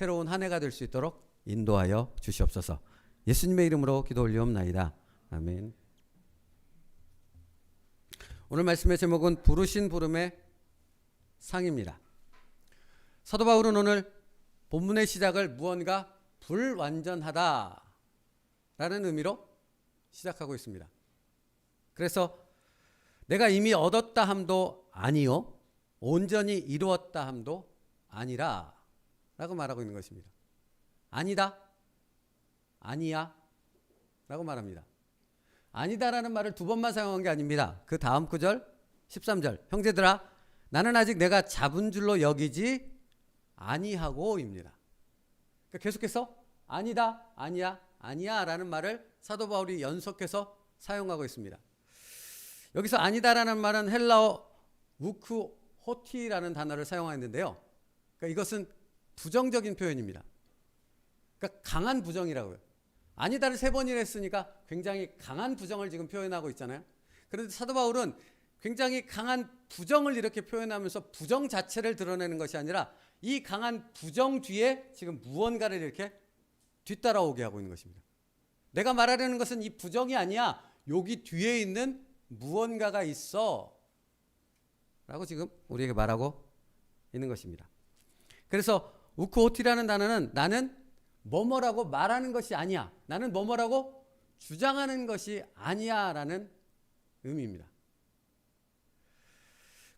새로운 한 해가 될 수 있도록 인도하여 주시옵소서. 예수님의 이름으로 기도 올리옵나이다. 아멘. 오늘 말씀의 제목은 부르신 부름의 상입니다. 사도 바울은 오늘 본문의 시작을 무언가 불완전하다 라는 의미로 시작하고 있습니다. 그래서 내가 이미 얻었다 함도 아니요 온전히 이루었다 함도 아니라 라고 말하고 있는 것입니다. 아니다, 아니야 라고 말합니다. 아니다라는 말을 두 번만 사용한 게 아닙니다. 그 다음 구절 13절 형제들아 나는 아직 내가 잡은 줄로 여기지 아니하고입니다. 그러니까 계속해서 아니다, 아니야, 아니야 라는 말을 사도 바울이 연속해서 사용하고 있습니다. 여기서 아니다라는 말은 헬라어 우크호티라는 단어를 사용하였는데요. 그러니까 이것은 부정적인 표현입니다. 그러니까 강한 부정이라고요. 아니다를 3번이나 했으니까 굉장히 강한 부정을 지금 표현하고 있잖아요. 그런데 사도 바울은 굉장히 강한 부정을 이렇게 표현하면서 부정 자체를 드러내는 것이 아니라 이 강한 부정 뒤에 지금 무언가를 이렇게 뒤따라오게 하고 있는 것입니다. 내가 말하려는 것은 이 부정이 아니야. 여기 뒤에 있는 무언가가 있어 라고 지금 우리에게 말하고 있는 것입니다. 그래서 우크호티라는 단어는 나는 뭐뭐라고 말하는 것이 아니야. 나는 뭐뭐라고 주장하는 것이 아니야 라는 의미입니다.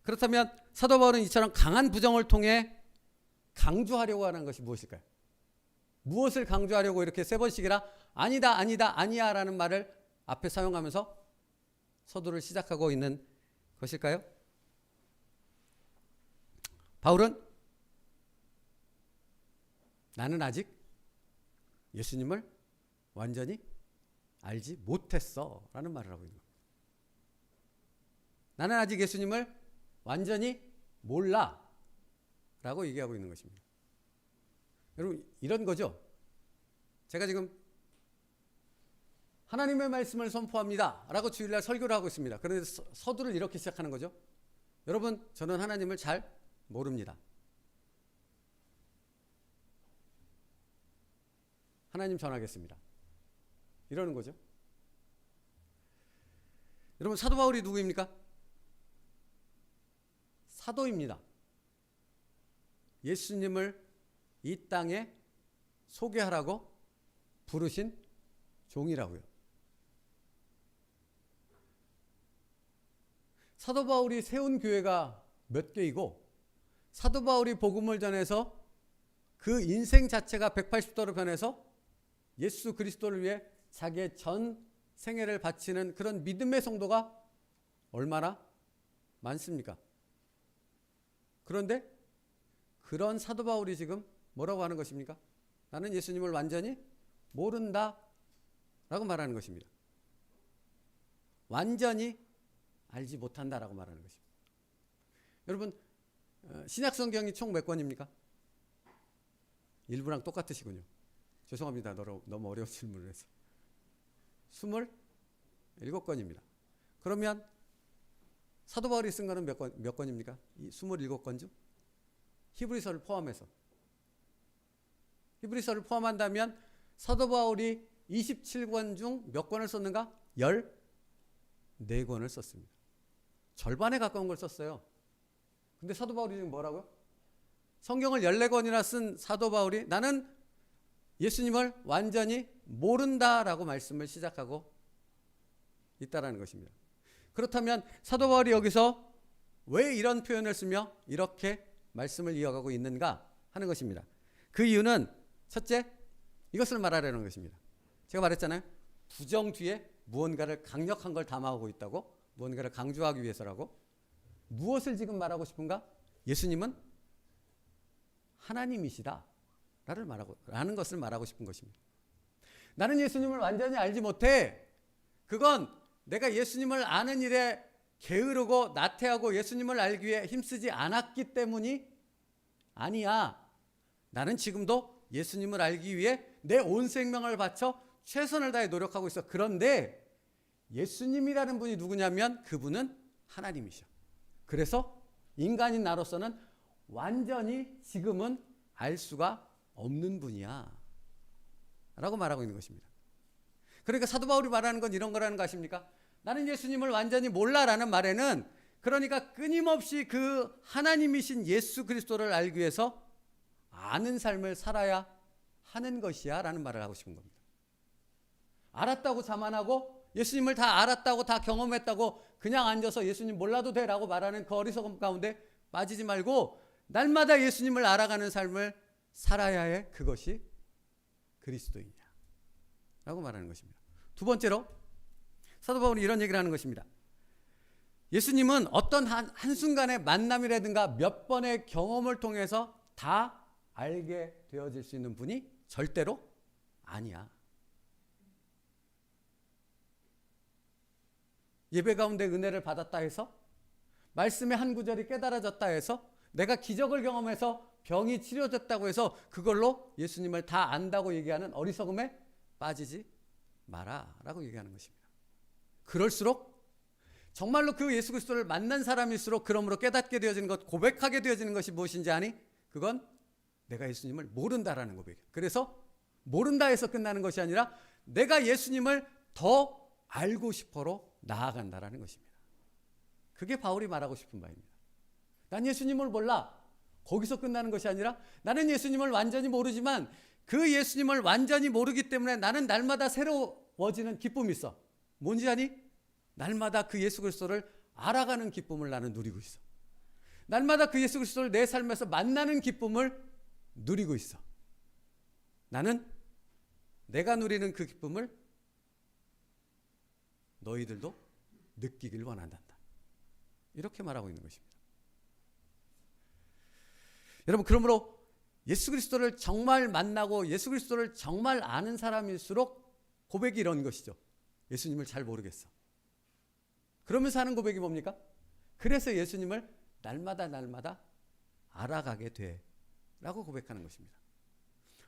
그렇다면 사도 바울은 이처럼 강한 부정을 통해 강조하려고 하는 것이 무엇일까요? 무엇을 강조하려고 이렇게 3번씩이나 아니다, 아니다, 아니야 라는 말을 앞에 사용하면서 서두를 시작하고 있는 것일까요? 바울은 나는 아직 예수님을 완전히 알지 못했어 라는 말을 하고 있는 겁니다. 나는 아직 예수님을 완전히 몰라 라고 얘기하고 있는 것입니다. 여러분 이런 거죠. 제가 지금 하나님의 말씀을 선포합니다 라고 주일날 설교를 하고 있습니다. 그런데 서두를 이렇게 시작하는 거죠. 여러분 저는 하나님을 잘 모릅니다. 하나님 전하겠습니다. 이러는 거죠. 여러분 사도 바울이 누구입니까? 사도입니다. 예수님을 이 땅에 소개하라고 부르신 종이라고요. 사도 바울이 세운 교회가 몇 개이고 사도 바울이 복음을 전해서 그 인생 자체가 180도로 변해서 예수 그리스도를 위해 자기의 전 생애를 바치는 그런 믿음의 성도가 얼마나 많습니까? 그런데 그런 사도 바울이 지금 뭐라고 하는 것입니까? 나는 예수님을 완전히 모른다 라고 말하는 것입니다. 완전히 알지 못한다 라고 말하는 것입니다. 여러분 신약 성경이 총 몇 권입니까? 일부랑 똑같으시군요. 죄송합니다. 너무 어려운 질문을 해서. 27권입니다. 그러면 사도 바울이 쓴 거는 몇 권입니까? 이 27권 중? 히브리서를 포함해서. 히브리서를 포함한다면 사도 바울이 27권 중 몇 권을 썼는가? 14권을 썼습니다. 절반에 가까운 걸 썼어요. 근데 사도 바울이 지금 뭐라고요? 성경을 14권이나 쓴 사도 바울이 나는 예수님을 완전히 모른다라고 말씀을 시작하고 있다라는 것입니다. 그렇다면 사도 바울이 여기서 왜 이런 표현을 쓰며 이렇게 말씀을 이어가고 있는가 하는 것입니다. 그 이유는 첫째, 이것을 말하려는 것입니다. 제가 말했잖아요. 부정 뒤에 무언가를 강력한 걸 담아오고 있다고, 무언가를 강조하기 위해서라고. 무엇을 지금 말하고 싶은가? 예수님은 하나님이시다 라는 것을 말하고 싶은 것입니다. 나는 예수님을 완전히 알지 못해. 그건 내가 예수님을 아는 일에 게으르고 나태하고 예수님을 알기 위해 힘쓰지 않았기 때문이 아니야. 나는 지금도 예수님을 알기 위해 내 온 생명을 바쳐 최선을 다해 노력하고 있어. 그런데 예수님이라는 분이 누구냐면 그분은 하나님이셔. 그래서 인간인 나로서는 완전히 지금은 알 수가 없는 분이야 라고 말하고 있는 것입니다. 그러니까 사도 바울이 말하는 건 이런 거라는 거 아십니까? 나는 예수님을 완전히 몰라라는 말에는 그러니까 끊임없이 그 하나님이신 예수 그리스도를 알기 위해서 아는 삶을 살아야 하는 것이야 라는 말을 하고 싶은 겁니다. 알았다고 자만하고 예수님을 다 알았다고 다 경험했다고 그냥 앉아서 예수님 몰라도 돼 라고 말하는 그 어리석음 가운데 빠지지 말고 날마다 예수님을 알아가는 삶을 살아야 해. 그것이 그리스도이냐 라고 말하는 것입니다. 두 번째로 사도 바울이 이런 얘기를 하는 것입니다. 예수님은 어떤 한순간의 만남이라든가 몇 번의 경험을 통해서 다 알게 되어질 수 있는 분이 절대로 아니야. 예배 가운데 은혜를 받았다 해서 말씀의 한 구절이 깨달아졌다 해서 내가 기적을 경험해서 병이 치료됐다고 해서 그걸로 예수님을 다 안다고 얘기하는 어리석음에 빠지지 마라 라고 얘기하는 것입니다. 그럴수록 정말로 그 예수 그리스도를 만난 사람일수록 그러므로 깨닫게 되어지는 것, 고백하게 되어지는 것이 무엇인지 아니? 그건 내가 예수님을 모른다라는 고백이에요. 그래서 모른다 해서 끝나는 것이 아니라 내가 예수님을 더 알고 싶어로 나아간다라는 것입니다. 그게 바울이 말하고 싶은 바입니다. 난 예수님을 몰라. 거기서 끝나는 것이 아니라 나는 예수님을 완전히 모르지만 그 예수님을 완전히 모르기 때문에 나는 날마다 새로워지는 기쁨이 있어. 뭔지 아니? 날마다 그 예수 그리스도를 알아가는 기쁨을 나는 누리고 있어. 날마다 그 예수 그리스도를 내 삶에서 만나는 기쁨을 누리고 있어. 나는 내가 누리는 그 기쁨을 너희들도 느끼길 원한다. 이렇게 말하고 있는 것입니다. 여러분, 그러므로 예수 그리스도를 정말 만나고 예수 그리스도를 정말 아는 사람일수록 고백이 이런 것이죠. 예수님을 잘 모르겠어. 그러면서 하는 고백이 뭡니까? 그래서 예수님을 날마다 알아가게 돼 라고 고백하는 것입니다.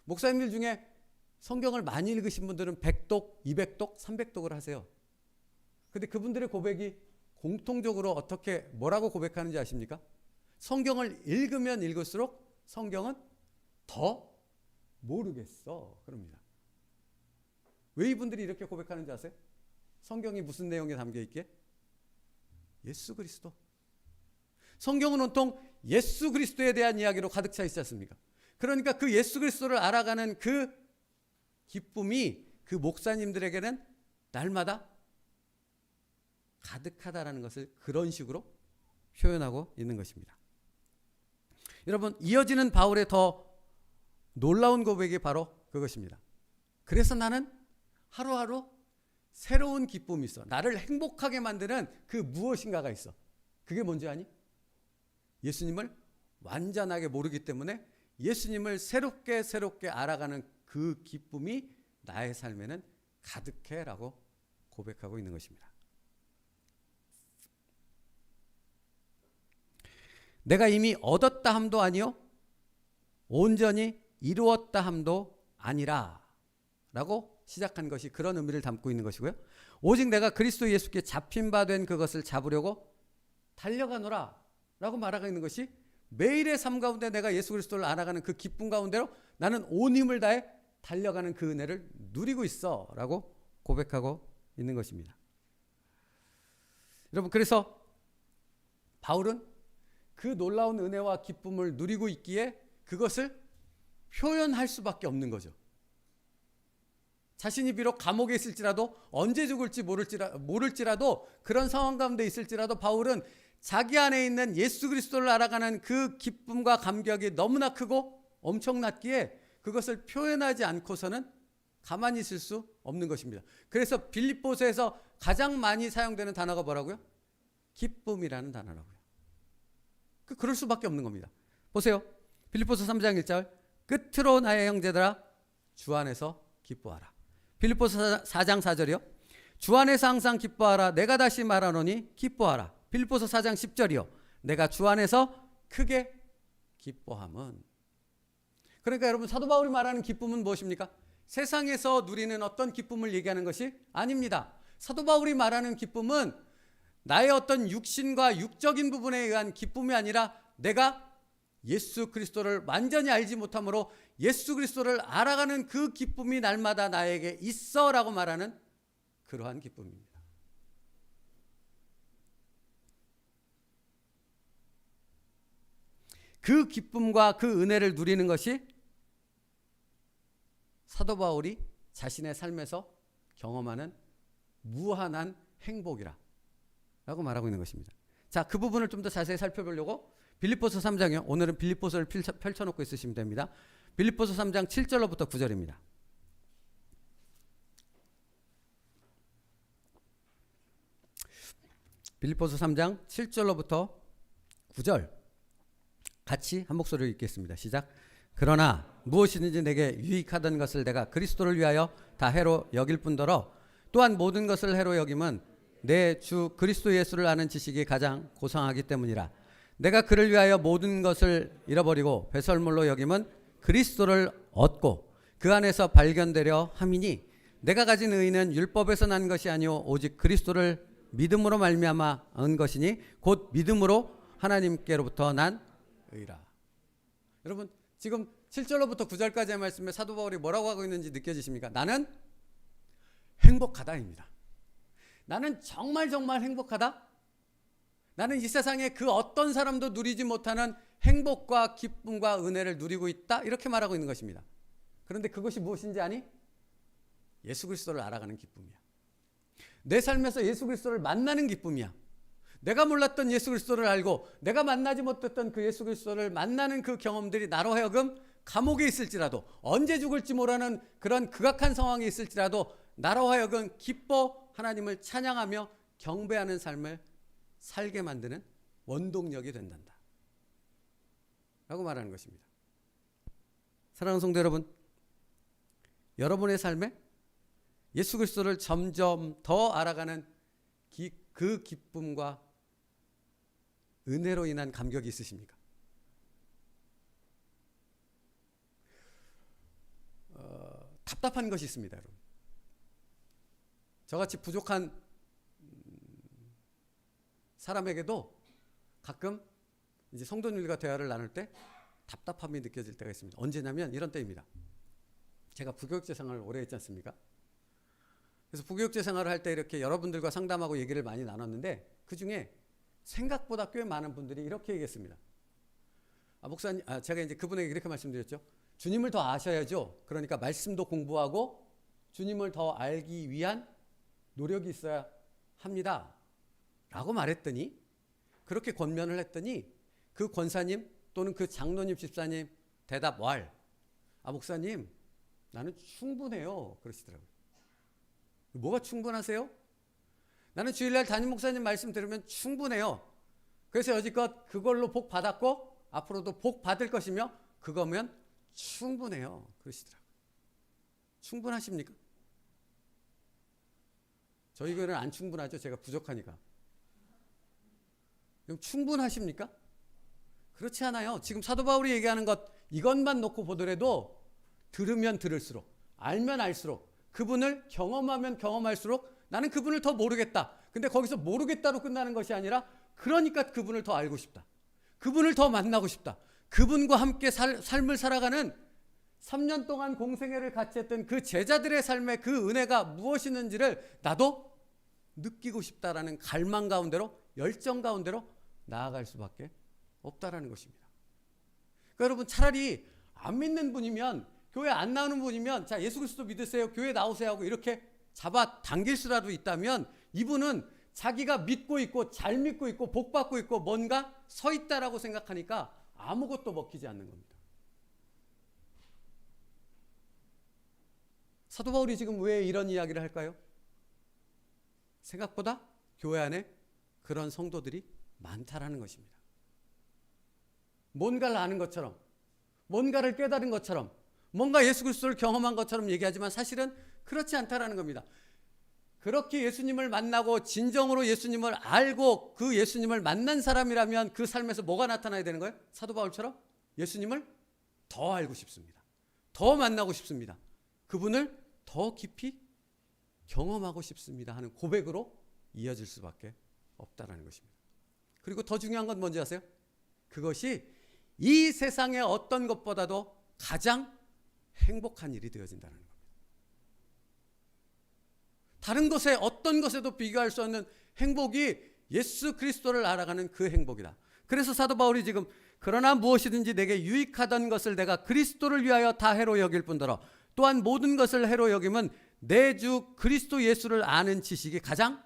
목사님들 중에 성경을 많이 읽으신 분들은 100독, 200독, 300독을 하세요. 근데 그분들의 고백이 공통적으로 어떻게 뭐라고 고백하는지 아십니까? 성경을 읽으면 읽을수록 성경은 더 모르겠어 그럽니다. 왜 이분들이 이렇게 고백하는지 아세요? 성경이 무슨 내용에 담겨 있기에? 예수 그리스도. 성경은 온통 예수 그리스도에 대한 이야기로 가득 차 있지 않습니까? 그러니까 그 예수 그리스도를 알아가는 그 기쁨이 그 목사님들에게는 날마다 가득하다라는 것을 그런 식으로 표현하고 있는 것입니다. 여러분, 이어지는 바울의 더 놀라운 고백이 바로 그것입니다. 그래서 나는 하루하루 새로운 기쁨이 있어. 나를 행복하게 만드는 그 무엇인가가 있어. 그게 뭔지 아니? 예수님을 완전하게 모르기 때문에 예수님을 새롭게 알아가는 그 기쁨이 나의 삶에는 가득해 라고 고백하고 있는 것입니다. 내가 이미 얻었다 함도 아니요 온전히 이루었다 함도 아니라 라고 시작한 것이 그런 의미를 담고 있는 것이고요. 오직 내가 그리스도 예수께 잡힌 바 된 그것을 잡으려고 달려가노라 라고 말하고 있는 것이 매일의 삶 가운데 내가 예수 그리스도를 알아가는 그 기쁨 가운데로 나는 온 힘을 다해 달려가는 그 은혜를 누리고 있어 라고 고백하고 있는 것입니다. 여러분, 그래서 바울은 그 놀라운 은혜와 기쁨을 누리고 있기에 그것을 표현할 수밖에 없는 거죠. 자신이 비록 감옥에 있을지라도 언제 죽을지 모를지라도 그런 상황 가운데 있을지라도 바울은 자기 안에 있는 예수 그리스도를 알아가는 그 기쁨과 감격이 너무나 크고 엄청났기에 그것을 표현하지 않고서는 가만히 있을 수 없는 것입니다. 그래서 빌립보서에서 가장 많이 사용되는 단어가 뭐라고요? 기쁨이라는 단어라고요. 그럴 수밖에 없는 겁니다. 보세요. 빌립보서 3장 1절 끝으로 나의 형제들아 주 안에서 기뻐하라. 빌립보서 4장 4절이요. 주 안에서 항상 기뻐하라. 내가 다시 말하노니 기뻐하라. 빌립보서 4장 10절이요. 내가 주 안에서 크게 기뻐함은. 그러니까 여러분, 사도 바울이 말하는 기쁨은 무엇입니까? 세상에서 누리는 어떤 기쁨을 얘기하는 것이 아닙니다. 사도 바울이 말하는 기쁨은 나의 어떤 육신과 육적인 부분에 의한 기쁨이 아니라 내가 예수 그리스도를 완전히 알지 못하므로 예수 그리스도를 알아가는 그 기쁨이 날마다 나에게 있어라고 말하는 그러한 기쁨입니다. 그 기쁨과 그 은혜를 누리는 것이 사도 바울이 자신의 삶에서 경험하는 무한한 행복이라 라고 말하고 있는 것입니다. 자, 그 부분을 좀 더 자세히 살펴보려고 빌립보서 3장이요. 오늘은 빌립보서를 펼쳐놓고 있으시면 됩니다. 빌립보서 3장 7절로부터 9절입니다. 빌립보서 3장 7절로부터 9절 같이 한 목소리로 읽겠습니다. 시작. 그러나 무엇이든지 내게 유익하던 것을 내가 그리스도를 위하여 다 해로 여길 뿐더러 또한 모든 것을 해로 여김은 내 주 그리스도 예수를 아는 지식이 가장 고상하기 때문이라. 내가 그를 위하여 모든 것을 잃어버리고 배설물로 여김은 그리스도를 얻고 그 안에서 발견되려 함이니 내가 가진 의는 율법에서 난 것이 아니오 오직 그리스도를 믿음으로 말미암아 얻은 것이니 곧 믿음으로 하나님께로부터 난 의라. 여러분 지금 7절로부터 9절까지의 말씀에 사도 바울이 뭐라고 하고 있는지 느껴지십니까? 나는 행복하다입니다. 나는 정말 행복하다. 나는 이 세상에 그 어떤 사람도 누리지 못하는 행복과 기쁨과 은혜를 누리고 있다. 이렇게 말하고 있는 것입니다. 그런데 그것이 무엇인지 아니? 예수 그리스도를 알아가는 기쁨이야. 내 삶에서 예수 그리스도를 만나는 기쁨이야. 내가 몰랐던 예수 그리스도를 알고 내가 만나지 못했던 그 예수 그리스도를 만나는 그 경험들이 나로 하여금 감옥에 있을지라도 언제 죽을지 모르는 그런 극악한 상황에 있을지라도 나로 하여금 기뻐 하나님을 찬양하며 경배하는 삶을 살게 만드는 원동력이 된단다 라고 말하는 것입니다. 사랑하는 성도 여러분, 여러분의 삶에 예수 그리스도를 점점 더 알아가는 그 기쁨과 은혜로 인한 감격이 있으십니까? 답답한 것이 있습니다, 여러분. 저같이 부족한 사람에게도 가끔 이제 성도님들과 대화를 나눌 때 답답함이 느껴질 때가 있습니다. 언제냐면 이런 때입니다. 제가 부교육제 생활을 오래 했지 않습니까? 그래서 부교육제 생활을 할 때 이렇게 여러분들과 상담하고 얘기를 많이 나눴는데 그 중에 생각보다 꽤 많은 분들이 이렇게 얘기했습니다. 목사님, 제가 이제 그분에게 이렇게 말씀드렸죠. 주님을 더 아셔야죠. 그러니까 말씀도 공부하고 주님을 더 알기 위한 노력이 있어야 합니다. 라고 말했더니, 그렇게 권면을 했더니 그 권사님 또는 그 장로님 집사님 대답 목사님 나는 충분해요. 그러시더라고요. 뭐가 충분하세요? 나는 주일날 담임 목사님 말씀 들으면 충분해요. 그래서 여지껏 그걸로 복 받았고 앞으로도 복 받을 것이며 그거면 충분해요. 그러시더라고요. 충분하십니까? 저희 교회는 안 충분하죠. 제가 부족하니까. 그럼 충분하십니까? 그렇지 않아요. 지금 사도 바울이 얘기하는 것 이것만 놓고 보더라도 들으면 들을수록 알면 알수록 그분을 경험하면 경험할수록 나는 그분을 더 모르겠다. 근데 거기서 모르겠다로 끝나는 것이 아니라 그러니까 그분을 더 알고 싶다. 그분을 더 만나고 싶다. 그분과 함께 삶을 살아가는 3년 동안 공생애를 같이 했던 그 제자들의 삶의 그 은혜가 무엇이는지를 나도 느끼고 싶다라는 갈망 가운데로 열정 가운데로 나아갈 수밖에 없다라는 것입니다. 그러니까 여러분 차라리 안 믿는 분이면 교회 안 나오는 분이면 자 예수 그리스도 믿으세요. 교회 나오세요 하고 이렇게 잡아 당길 수라도 있다면 이분은 자기가 믿고 있고 잘 믿고 있고 복 받고 있고 뭔가 서 있다라고 생각하니까 아무것도 먹히지 않는 겁니다. 사도 바울이 지금 왜 이런 이야기를 할까요? 생각보다 교회 안에 그런 성도들이 많다라는 것입니다. 뭔가를 아는 것처럼 뭔가를 깨달은 것처럼 뭔가 예수 그리스도를 경험한 것처럼 얘기하지만 사실은 그렇지 않다라는 겁니다. 그렇게 예수님을 만나고 진정으로 예수님을 알고 그 예수님을 만난 사람이라면 그 삶에서 뭐가 나타나야 되는 거예요? 사도 바울처럼 예수님을 더 알고 싶습니다. 더 만나고 싶습니다. 그분을 더 깊이 경험하고 싶습니다 하는 고백으로 이어질 수밖에 없다라는 것입니다. 그리고 더 중요한 건 뭔지 아세요? 그것이 이 세상의 어떤 것보다도 가장 행복한 일이 되어진다는 겁니다. 다른 것에 어떤 것에도 비교할 수 없는 행복이 예수 그리스도를 알아가는 그 행복이다. 그래서 사도 바울이 지금 그러나 무엇이든지 내게 유익하던 것을 내가 그리스도를 위하여 다 해로 여길 뿐더러 또한 모든 것을 해로 여김은 내 주 그리스도 예수를 아는 지식이 가장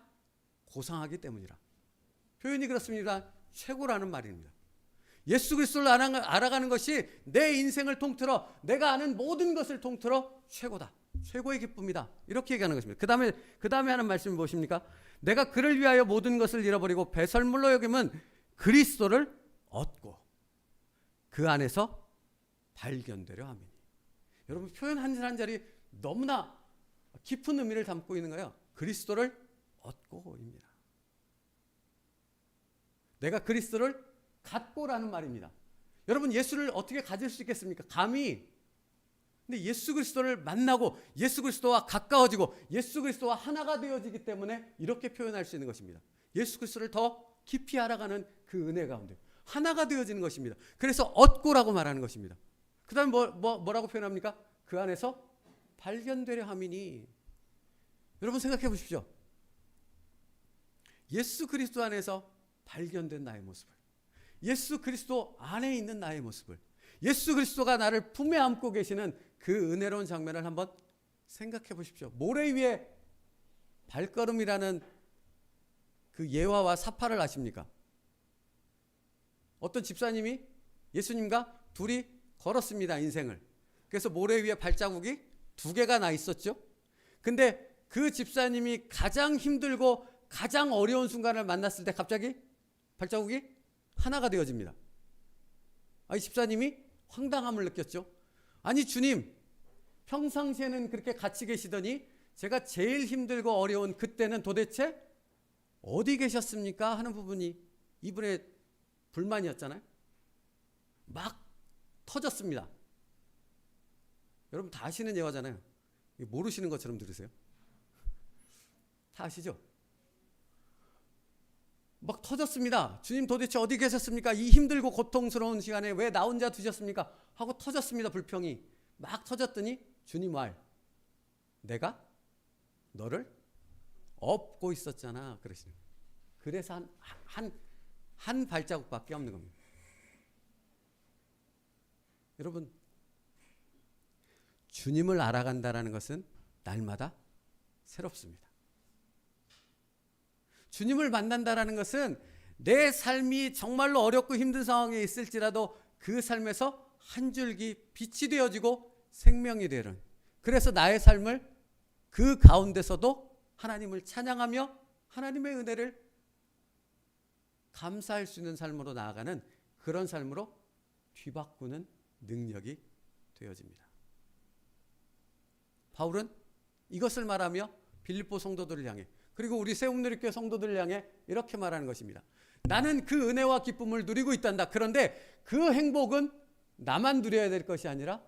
고상하기 때문이라. 표현이 그렇습니다. 최고라는 말입니다. 예수 그리스도를 알아가는 것이 내 인생을 통틀어 내가 아는 모든 것을 통틀어 최고다. 최고의 기쁨이다. 이렇게 얘기하는 것입니다. 그 다음에 하는 말씀이 무엇입니까? 내가 그를 위하여 모든 것을 잃어버리고 배설물로 여김은 그리스도를 얻고 그 안에서 발견되려 함이니. 여러분 표현 한 자리 너무나 깊은 의미를 담고 있는 거예요. 그리스도를 얻고입니다. 내가 그리스도를 갖고라는 말입니다. 여러분 예수를 어떻게 가질 수 있겠습니까? 감히. 근데 예수 그리스도를 만나고 예수 그리스도와 가까워지고 예수 그리스도와 하나가 되어지기 때문에 이렇게 표현할 수 있는 것입니다. 예수 그리스도를 더 깊이 알아가는 그 은혜 가운데 하나가 되어지는 것입니다. 그래서 얻고라고 말하는 것입니다. 그 다음에 뭐라고 표현합니까? 그 안에서 발견되려 함이니. 여러분 생각해 보십시오. 예수 그리스도 안에서 발견된 나의 모습을, 예수 그리스도 안에 있는 나의 모습을, 예수 그리스도가 나를 품에 안고 계시는 그 은혜로운 장면을 한번 생각해 보십시오. 모래 위에 발걸음이라는 그 예화와 사파를 아십니까? 어떤 집사님이 예수님과 둘이 걸었습니다. 인생을. 그래서 모래 위에 발자국이 2개가 나 있었죠. 근데 그 집사님이 가장 힘들고 가장 어려운 순간을 만났을 때 갑자기 발자국이 하나가 되어집니다. 이 집사님이 황당함을 느꼈죠. 아니 주님, 평상시에는 그렇게 같이 계시더니 제가 제일 힘들고 어려운 그때는 도대체 어디 계셨습니까? 하는 부분이 이분의 불만이었잖아요. 막 터졌습니다. 여러분 다 아시는 예화잖아요. 모르시는 것처럼 들으세요. 다 아시죠? 막 터졌습니다. 주님 도대체 어디 계셨습니까? 이 힘들고 고통스러운 시간에 왜 나 혼자 두셨습니까? 하고 터졌습니다. 불평이 막 터졌더니 주님 말, 내가 너를 업고 있었잖아 그러시는 거예요. 그래서 한 발자국밖에 없는 겁니다. 여러분 주님을 알아간다는 것은 날마다 새롭습니다. 주님을 만난다는 것은 내 삶이 정말로 어렵고 힘든 상황에 있을지라도 그 삶에서 한 줄기 빛이 되어지고 생명이 되는, 그래서 나의 삶을 그 가운데서도 하나님을 찬양하며 하나님의 은혜를 감사할 수 있는 삶으로 나아가는 그런 삶으로 뒤바꾸는 능력이 되어집니다. 바울은 이것을 말하며 빌립보 성도들을 향해, 그리고 우리 세움누리교회 성도들을 향해 이렇게 말하는 것입니다. 나는 그 은혜와 기쁨을 누리고 있단다. 그런데 그 행복은 나만 누려야 될 것이 아니라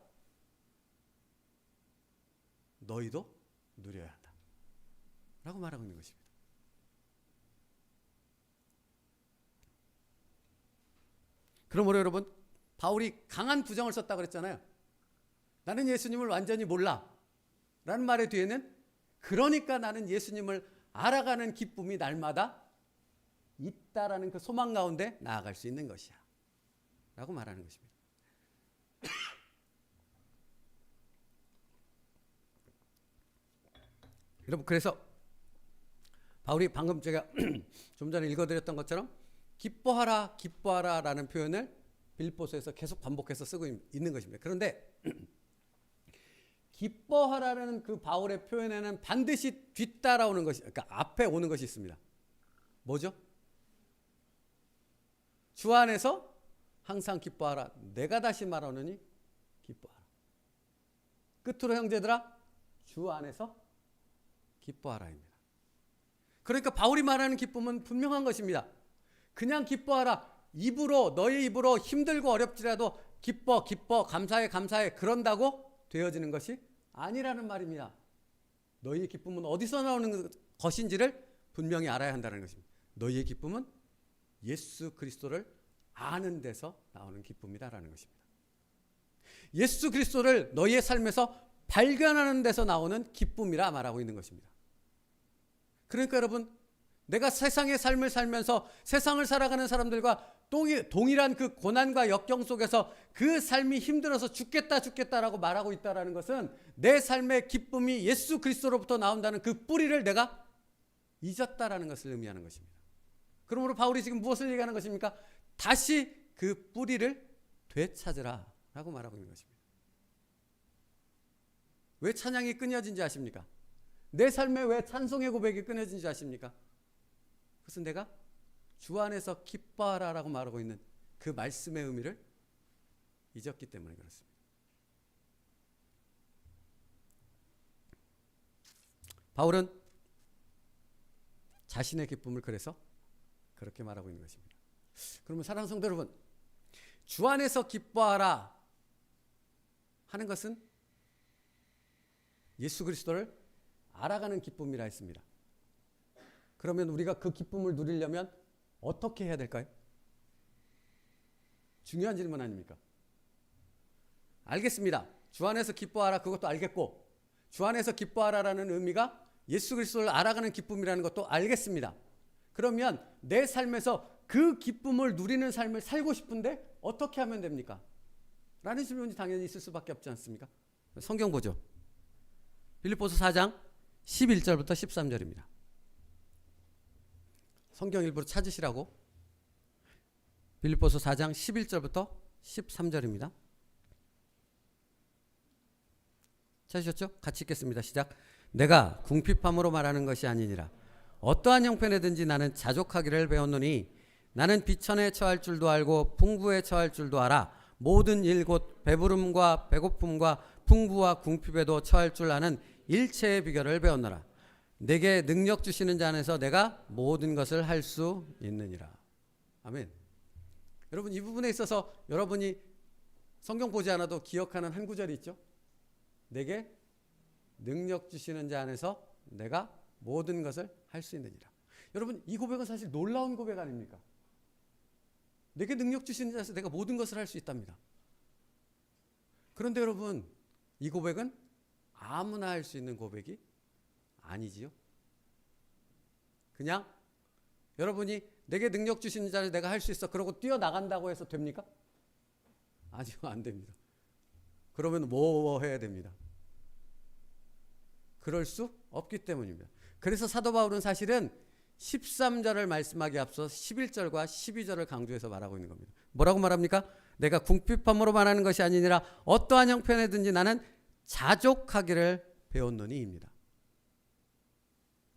너희도 누려야 한다 라고 말하고 있는 것입니다. 그러므로 여러분, 바울이 강한 부정을 썼다고 그랬잖아요. 나는 예수님을 완전히 몰라 라는 말의 뒤에는 그러니까 나는 예수님을 알아가는 기쁨이 날마다 있다라는 그 소망 가운데 나아갈 수 있는 것이야 라고 말하는 것입니다. 여러분, 그래서 바울이 방금 제가 좀 전에 읽어드렸던 것처럼 기뻐하라 기뻐하라 라는 표현을 빌립보서에서 계속 반복해서 쓰고 있는 것입니다. 그런데 기뻐하라는 그 바울의 표현에는 반드시 뒤따라오는 것이, 그러니까 앞에 오는 것이 있습니다. 뭐죠? 주 안에서 항상 기뻐하라. 내가 다시 말하노니 기뻐하라. 끝으로 형제들아, 주 안에서 기뻐하라입니다. 그러니까 바울이 말하는 기쁨은 분명한 것입니다. 그냥 기뻐하라. 입으로, 너의 입으로 힘들고 어렵지라도 기뻐 감사해 그런다고 되어지는 것이 아니라는 말입니다. 너희의 기쁨은 어디서 나오는 것인지를 분명히 알아야 한다는 것입니다. 너희의 기쁨은 예수 그리스도를 아는 데서 나오는 기쁨이다라는 것입니다. 예수 그리스도를 너희의 삶에서 발견하는 데서 나오는 기쁨이라 말하고 있는 것입니다. 그러니까 여러분, 내가 세상의 삶을 살면서 세상을 살아가는 사람들과 동일한 그 고난과 역경 속에서 그 삶이 힘들어서 죽겠다라고 말하고 있다는 것은 내 삶의 기쁨이 예수 그리스도로부터 나온다는 그 뿌리를 내가 잊었다라는 것을 의미하는 것입니다. 그러므로 바울이 지금 무엇을 얘기하는 것입니까? 다시 그 뿌리를 되찾으라 라고 말하고 있는 것입니다. 왜 찬양이 끊어진지 아십니까? 내 삶에 왜 찬송의 고백이 끊어진지 아십니까? 그것은 내가 주 안에서 기뻐하라 라고 말하고 있는 그 말씀의 의미를 잊었기 때문에 그렇습니다. 바울은 자신의 기쁨을 그래서 그렇게 말하고 있는 것입니다. 그러면 사랑하는 성도 여러분, 주 안에서 기뻐하라 하는 것은 예수 그리스도를 알아가는 기쁨이라 했습니다. 그러면 우리가 그 기쁨을 누리려면 어떻게 해야 될까요? 중요한 질문 아닙니까? 알겠습니다. 주 안에서 기뻐하라, 그것도 알겠고, 주 안에서 기뻐하라라는 의미가 예수 그리스도를 알아가는 기쁨이라는 것도 알겠습니다. 그러면 내 삶에서 그 기쁨을 누리는 삶을 살고 싶은데 어떻게 하면 됩니까? 라는 질문이 당연히 있을 수밖에 없지 않습니까? 성경 보죠. 빌립보서 4장 11절부터 13절입니다. 성경 일부러 찾으시라고. 빌립보서 4장 11절부터 13절입니다. 찾으셨죠? 같이 읽겠습니다. 시작. 내가 궁핍함으로 말하는 것이 아니니라. 어떠한 형편에든지 나는 자족하기를 배웠노니 나는 비천에 처할 줄도 알고 풍부에 처할 줄도 알아. 모든 일 곧 배부름과 배고픔과 풍부와 궁핍에도 처할 줄 아는 일체의 비결을 배웠노라. 내게 능력 주시는 자 안에서 내가 모든 것을 할 수 있느니라. 아멘. 여러분, 이 부분에 있어서 여러분이 성경 보지 않아도 기억하는 한 구절이 있죠. 내게 능력 주시는 자 안에서 내가 모든 것을 할 수 있느니라. 여러분, 이 고백은 사실 놀라운 고백 아닙니까? 내게 능력 주시는 자에서 내가 모든 것을 할 수 있답니다. 그런데 여러분, 이 고백은 아무나 할 수 있는 고백이 아니지요. 그냥 여러분이 내게 능력 주시는 자를 내가 할 수 있어 그러고 뛰어나간다고 해서 됩니까? 아니요, 안 됩니다. 그러면 뭐 해야 됩니다? 그럴 수 없기 때문입니다. 그래서 사도 바울은 사실은 13절을 말씀하기 앞서 11절과 12절을 강조해서 말하고 있는 겁니다. 뭐라고 말합니까? 내가 궁핍함으로 말하는 것이 아니니라 어떠한 형편에든지 나는 자족하기를 배웠노니입니다.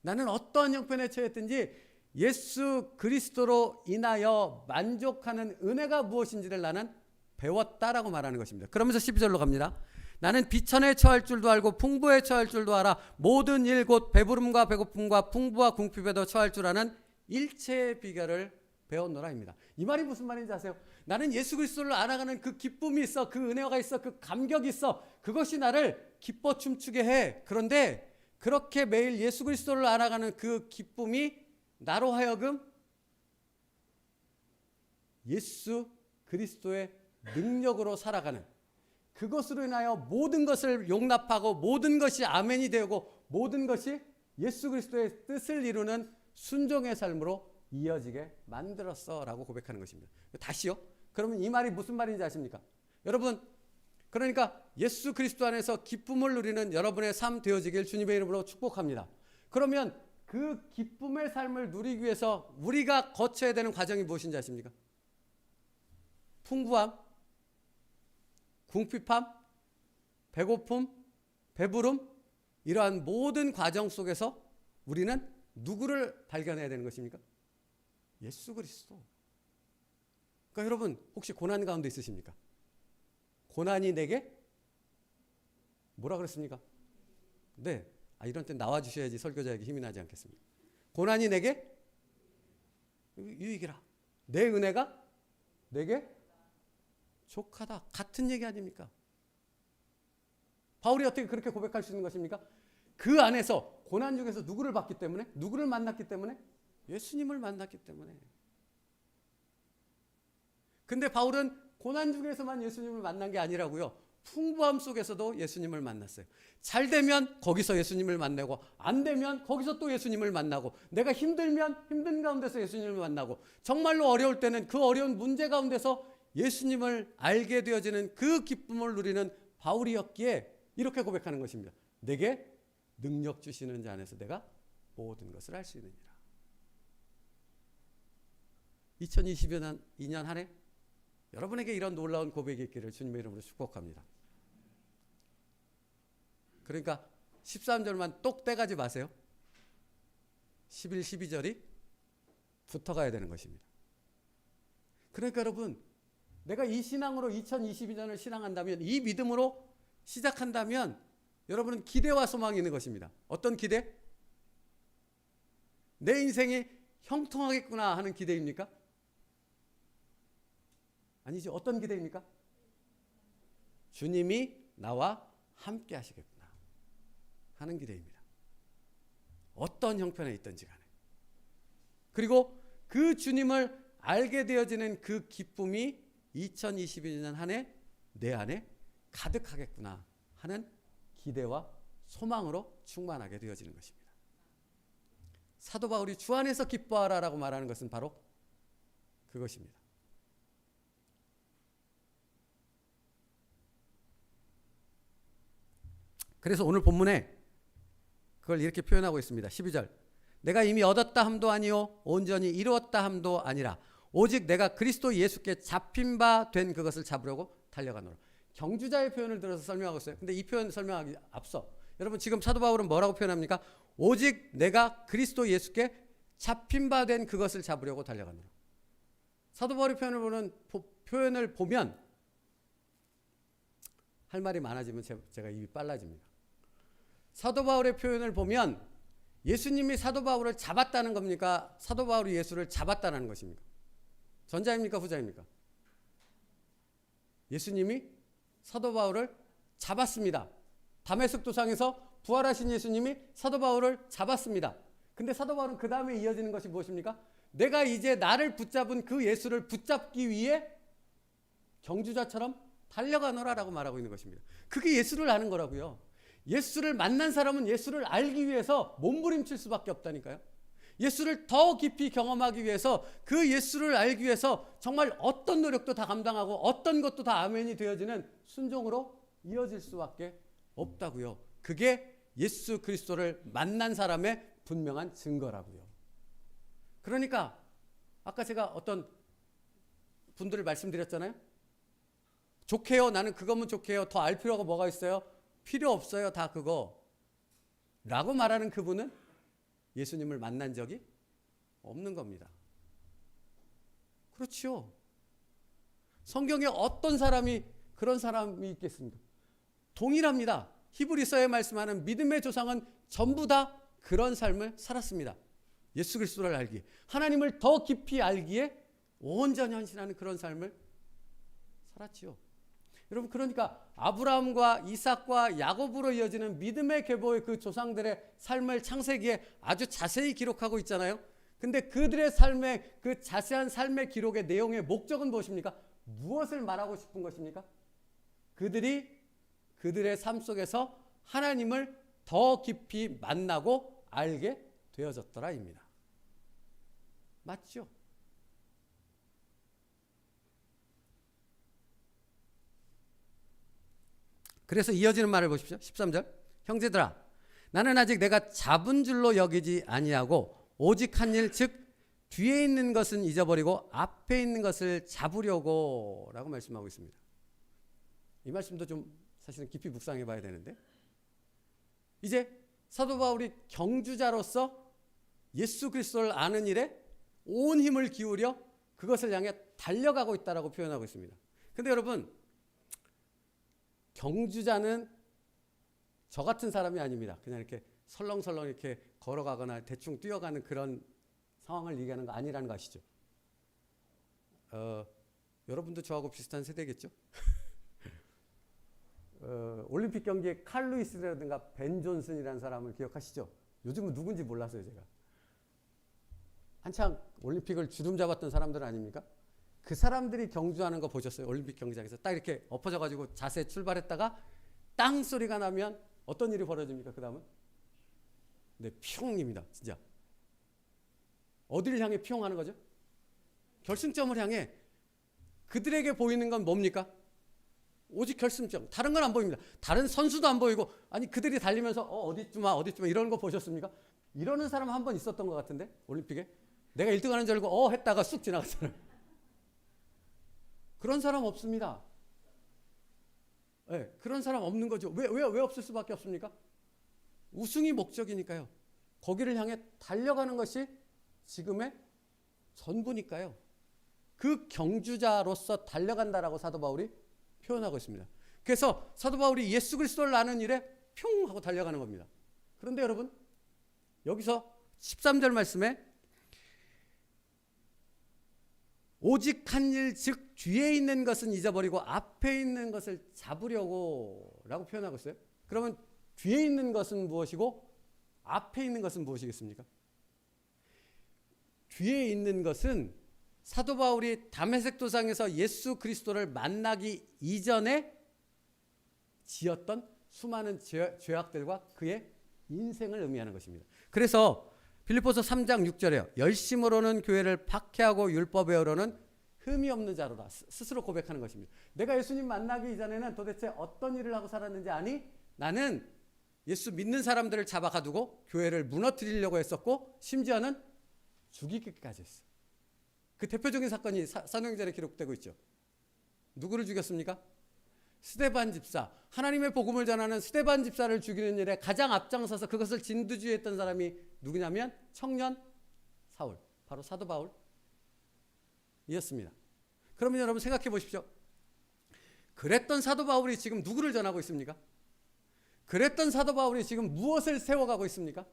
나는 어떠한 형편에 처했든지 예수 그리스도로 인하여 만족하는 은혜가 무엇인지를 나는 배웠다라고 말하는 것입니다. 그러면서 12절로 갑니다. 나는 비천에 처할 줄도 알고 풍부에 처할 줄도 알아. 모든 일 곧 배부름과 배고픔과 풍부와 궁핍에도 처할 줄 아는 일체의 비결을 배웠노라입니다. 이 말이 무슨 말인지 아세요? 나는 예수 그리스도를 알아가는 그 기쁨이 있어, 그 은혜가 있어, 그 감격이 있어. 그것이 나를 기뻐 춤추게 해. 그런데 그렇게 매일 예수 그리스도를 알아가는 그 기쁨이 나로 하여금 예수 그리스도의 능력으로 살아가는, 그것으로 인하여 모든 것을 용납하고 모든 것이 아멘이 되고 모든 것이 예수 그리스도의 뜻을 이루는 순종의 삶으로 이어지게 만들었어 라고 고백하는 것입니다. 다시요. 그러면 이 말이 무슨 말인지 아십니까? 여러분, 그러니까 예수 그리스도 안에서 기쁨을 누리는 여러분의 삶 되어지길 주님의 이름으로 축복합니다. 그러면 그 기쁨의 삶을 누리기 위해서 우리가 거쳐야 되는 과정이 무엇인지 아십니까? 풍부함, 궁핍함, 배고픔, 배부름, 이러한 모든 과정 속에서 우리는 누구를 발견해야 되는 것입니까? 예수 그리스도. 그러니까 여러분, 혹시 고난 가운데 있으십니까? 고난이 내게 뭐라 그랬습니까? 네. 이런 때 나와주셔야지 설교자에게 힘이 나지 않겠습니까? 고난이 내게 유익이라. 내 은혜가 내게 족하다. 같은 얘기 아닙니까? 바울이 어떻게 그렇게 고백할 수 있는 것입니까? 그 안에서 고난 중에서 누구를 봤기 때문에, 누구를 만났기 때문에, 예수님을 만났기 때문에. 근데 바울은 고난 중에서만 예수님을 만난 게 아니라고요. 풍부함 속에서도 예수님을 만났어요. 잘 되면 거기서 예수님을 만나고, 안 되면 거기서 또 예수님을 만나고, 내가 힘들면 힘든 가운데서 예수님을 만나고, 정말로 어려울 때는 그 어려운 문제 가운데서 예수님을 알게 되어지는 그 기쁨을 누리는 바울이었기에 이렇게 고백하는 것입니다. 내게 능력 주시는 자 안에서 내가 모든 것을 할 수 있느니라. 2022년 한 해 여러분에게 이런 놀라운 고백이 있기를 주님의 이름으로 축복합니다. 그러니까 13절만 똑 떼가지 마세요. 11, 12절이 붙어가야 되는 것입니다. 그러니까 여러분, 내가 이 신앙으로 2022년을 신앙한다면, 이 믿음으로 시작한다면 여러분은 기대와 소망이 있는 것입니다. 어떤 기대? 내 인생이 형통하겠구나 하는 기대입니까? 아니죠. 어떤 기대입니까? 주님이 나와 함께 하시겠구나 하는 기대입니다. 어떤 형편에 있든지 간에. 그리고 그 주님을 알게 되어지는 그 기쁨이 2022년 한 해 내 안에 가득하겠구나 하는 기대와 소망으로 충만하게 되어지는 것입니다. 사도 바울이 주 안에서 기뻐하라라고 말하는 것은 바로 그것입니다. 그래서 오늘 본문에 그걸 이렇게 표현하고 있습니다. 12절. 내가 이미 얻었다 함도 아니요 온전히 이루었다 함도 아니라 오직 내가 그리스도 예수께 잡힌 바 된 그것을 잡으려고 달려가노라. 경주자의 표현을 들어서 설명하고 있어요. 근데 이 표현 설명하기 앞서 여러분, 지금 사도 바울은 뭐라고 표현합니까? 오직 내가 그리스도 예수께 잡힌 바 된 그것을 잡으려고 달려가노라. 사도 바울의 표현을 보면 할 말이 많아지면 제가 입이 빨라집니다. 사도 바울의 표현을 보면 예수님이 사도 바울을 잡았다는 겁니까? 사도 바울이 예수를 잡았다는 것입니까? 전자입니까? 후자입니까? 예수님이 사도 바울을 잡았습니다. 다메섹 도상에서 부활하신 예수님이 사도 바울을 잡았습니다. 근데 사도 바울은 그 다음에 이어지는 것이 무엇입니까? 내가 이제 나를 붙잡은 그 예수를 붙잡기 위해 경주자처럼 달려가노라라고 말하고 있는 것입니다. 그게 예수를 아는 거라고요. 예수를 만난 사람은 예수를 알기 위해서 몸부림칠 수밖에 없다니까요. 예수를 더 깊이 경험하기 위해서, 그 예수를 알기 위해서 정말 어떤 노력도 다 감당하고 어떤 것도 다 아멘이 되어지는 순종으로 이어질 수밖에 없다고요. 그게 예수 그리스도를 만난 사람의 분명한 증거라고요. 그러니까 아까 제가 어떤 분들을 말씀드렸잖아요. 좋게요. 나는 그거면 좋게요. 더 알 필요가 뭐가 있어요? 필요 없어요. 다 그거. 라고 말하는 그분은 예수님을 만난 적이 없는 겁니다. 그렇죠. 성경에 어떤 사람이 그런 사람이 있겠습니까? 동일합니다. 히브리서에 말씀하는 믿음의 조상은 전부 다 그런 삶을 살았습니다. 예수 그리스도를 알기에, 하나님을 더 깊이 알기에 온전히 헌신하는 그런 삶을 살았지요. 여러분, 그러니까 아브라함과 이삭과 야곱으로 이어지는 믿음의 계보의 그 조상들의 삶을 창세기에 아주 자세히 기록하고 있잖아요. 근데 그들의 삶의 그 자세한 삶의 기록의 내용의 목적은 무엇입니까? 무엇을 말하고 싶은 것입니까? 그들이 그들의 삶 속에서 하나님을 더 깊이 만나고 알게 되어졌더라입니다. 맞죠? 그래서 이어지는 말을 보십시오. 13절. 형제들아, 나는 아직 내가 잡은 줄로 여기지 아니하고 오직 한 일, 즉 뒤에 있는 것은 잊어버리고 앞에 있는 것을 잡으려고 라고 말씀하고 있습니다. 이 말씀도 좀 사실은 깊이 묵상해 봐야 되는데, 이제 사도 바울이 경주자로서 예수 그리스도를 아는 일에 온 힘을 기울여 그것을 향해 달려가고 있다라고 표현하고 있습니다. 근데 여러분, 경주자는 저 같은 사람이 아닙니다. 그냥 이렇게 설렁설렁 이렇게 걸어가거나 대충 뛰어가는 그런 상황을 얘기하는 거 아니라는 거 아시죠? 여러분도 저하고 비슷한 세대겠죠? 올림픽 경기에 칼 루이스라든가 벤 존슨이라는 사람을 기억하시죠? 요즘은 누군지 몰랐어요, 제가. 한창 올림픽을 주름 잡았던 사람들 아닙니까? 그 사람들이 경주하는 거 보셨어요? 올림픽 경기장에서 딱 이렇게 엎어져가지고 자세 출발했다가 땅 소리가 나면 어떤 일이 벌어집니까? 그 다음은? 네, 피용입니다. 진짜. 어디를 향해 피용하는 거죠? 결승점을 향해. 그들에게 보이는 건 뭡니까? 오직 결승점. 다른 건 안 보입니다. 다른 선수도 안 보이고, 아니 그들이 달리면서 어디쯤 와 이런 거 보셨습니까? 이러는 사람 한 번 있었던 것 같은데 올림픽에 내가 1등 하는 줄 알고 했다가 쑥 지나갔잖아요. 그런 사람 없습니다. 네, 그런 사람 없는 거죠. 왜 없을 수밖에 없습니까? 우승이 목적이니까요. 거기를 향해 달려가는 것이 지금의 전부니까요. 그 경주자로서 달려간다라고 사도 바울이 표현하고 있습니다. 그래서 사도 바울이 예수 그리스도를 아는 일에 평 하고 달려가는 겁니다. 그런데 여러분 여기서 13절 말씀에 오직 한 일 즉 뒤에 있는 것은 잊어버리고 앞에 있는 것을 잡으려고 라고 표현하고 있어요. 그러면 뒤에 있는 것은 무엇이고 앞에 있는 것은 무엇이겠습니까? 뒤에 있는 것은 사도 바울이 다메섹 도상에서 예수 그리스도를 만나기 이전에 지었던 수많은 죄악들과 그의 인생을 의미하는 것입니다. 그래서 빌립보서 3장 6절에요. 열심으로는 교회를 박해하고 율법에어로는 흠이 없는 자로다. 스스로 고백하는 것입니다. 내가 예수님 만나기 이전에는 도대체 어떤 일을 하고 살았는지 아니? 나는 예수 믿는 사람들을 잡아 가두고 교회를 무너뜨리려고 했었고 심지어는 죽이기까지 했어. 그 대표적인 사건이 사도행전에 기록되고 있죠. 누구를 죽였습니까? 스데반 집사. 하나님의 복음을 전하는 스데반 집사를 죽이는 일에 가장 앞장서서 그것을 진두지휘했던 사람이 누구냐면 청년 사울. 바로 사도 바울이었습니다. 그러면 여러분 생각해 보십시오. 그랬던 사도 바울이 지금 누구를 전하고 있습니까? 그랬던 사도 바울이 지금 무엇을 세워가고 있습니까?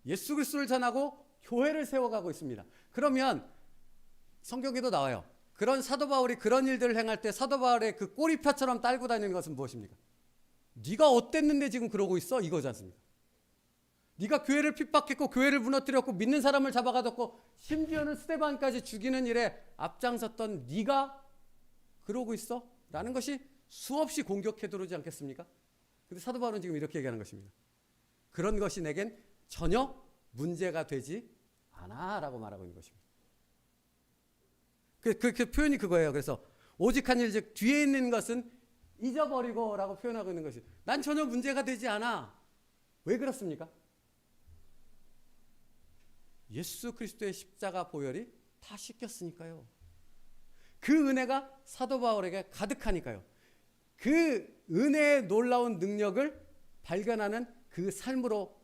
예수 그리스도를 전하고 교회를 세워가고 있습니다. 그러면 성경에도 나와요. 그런 사도 바울이 그런 일들을 행할 때 사도 바울의 그 꼬리표처럼 딸고 다니는 것은 무엇입니까? 네가 어땠는데 지금 그러고 있어? 이거지 않습니까? 네가 교회를 핍박했고 교회를 무너뜨렸고 믿는 사람을 잡아가뒀고 심지어는 스데반까지 죽이는 일에 앞장섰던 네가 그러고 있어? 라는 것이 수없이 공격해 들어오지 않겠습니까? 근데 사도 바울은 지금 이렇게 얘기하는 것입니다. 그런 것이 내겐 전혀 문제가 되지 않아 라고 말하고 있는 것입니다. 그 표현이 그거예요. 그래서 오직 한 일 즉 뒤에 있는 것은 잊어버리고 라고 표현하고 있는 것이 난 전혀 문제가 되지 않아. 왜 그렇습니까? 예수 그리스도의 십자가 보혈이 다 씻겼으니까요. 그 은혜가 사도 바울에게 가득하니까요. 그 은혜의 놀라운 능력을 발견하는 그 삶으로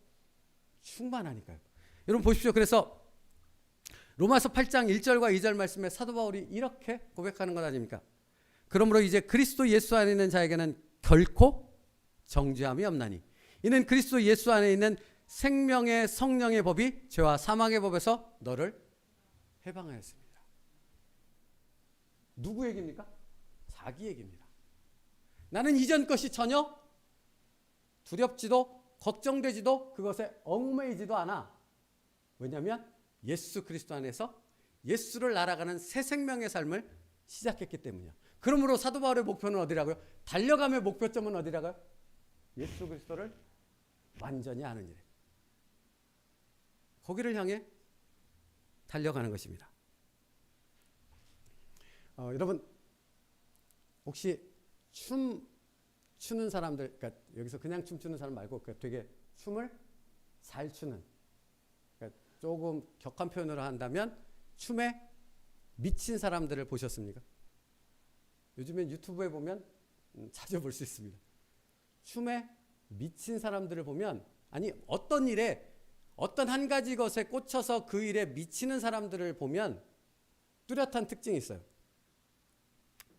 충만하니까요. 여러분 보십시오. 그래서 로마서 8장 1절과 2절 말씀에 사도 바울이 이렇게 고백하는 것 아닙니까? 그러므로 이제 그리스도 예수 안에 있는 자에게는 결코 정죄함이 없나니 이는 그리스도 예수 안에 있는 생명의 성령의 법이 죄와 사망의 법에서 너를 해방하였습니다. 누구 얘기입니까? 자기 얘기입니다. 나는 이전 것이 전혀 두렵지도 걱정되지도 그것에 얽매이지도 않아. 왜냐하면 예수 그리스도 안에서 예수를 알아가는 새 생명의 삶을 시작했기 때문이야. 그러므로 사도 바울의 목표는 어디라고요? 달려감의 목표점은 어디라고요? 예수 그리스도를 완전히 아는 일. 거기를 향해 달려가는 것입니다. 여러분 혹시 춤 추는 사람들, 그러니까 여기서 그냥 춤추는 사람 말고 그러니까 되게 춤을 잘 추는, 그러니까 조금 격한 표현으로 한다면 춤에 미친 사람들을 보셨습니까? 요즘엔 유튜브에 보면 자주 볼 수 있습니다. 춤에 미친 사람들을 보면 아니 어떤 일에 어떤 한 가지 것에 꽂혀서 그 일에 미치는 사람들을 보면 뚜렷한 특징이 있어요.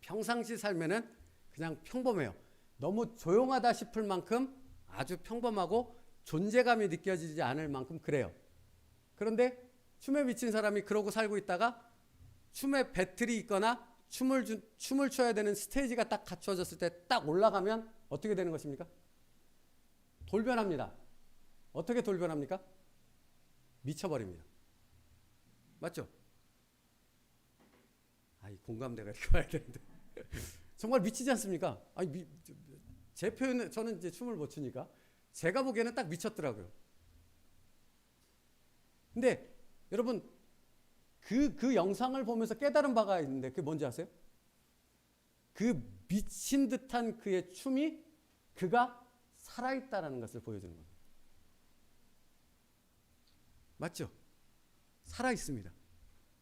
평상시 삶에는 그냥 평범해요. 너무 조용하다 싶을 만큼 아주 평범하고 존재감이 느껴지지 않을 만큼 그래요. 그런데 춤에 미친 사람이 그러고 살고 있다가 춤에 배틀이 있거나 춤을 춰야 되는 스테이지가 딱 갖춰졌을 때 딱 올라가면 어떻게 되는 것입니까? 돌변합니다. 어떻게 돌변합니까? 미쳐버립니다. 맞죠? 이 공감대가 이렇게 와야 되는데 정말 미치지 않습니까? 아니 제 표현은 저는 이제 춤을 못 추니까 제가 보기에는 딱 미쳤더라고요. 근데 여러분 그 영상을 보면서 깨달은 바가 있는데 그게 뭔지 아세요? 그 미친 듯한 그의 춤이 그가 살아있다라는 것을 보여주는 겁니다. 맞죠? 살아있습니다.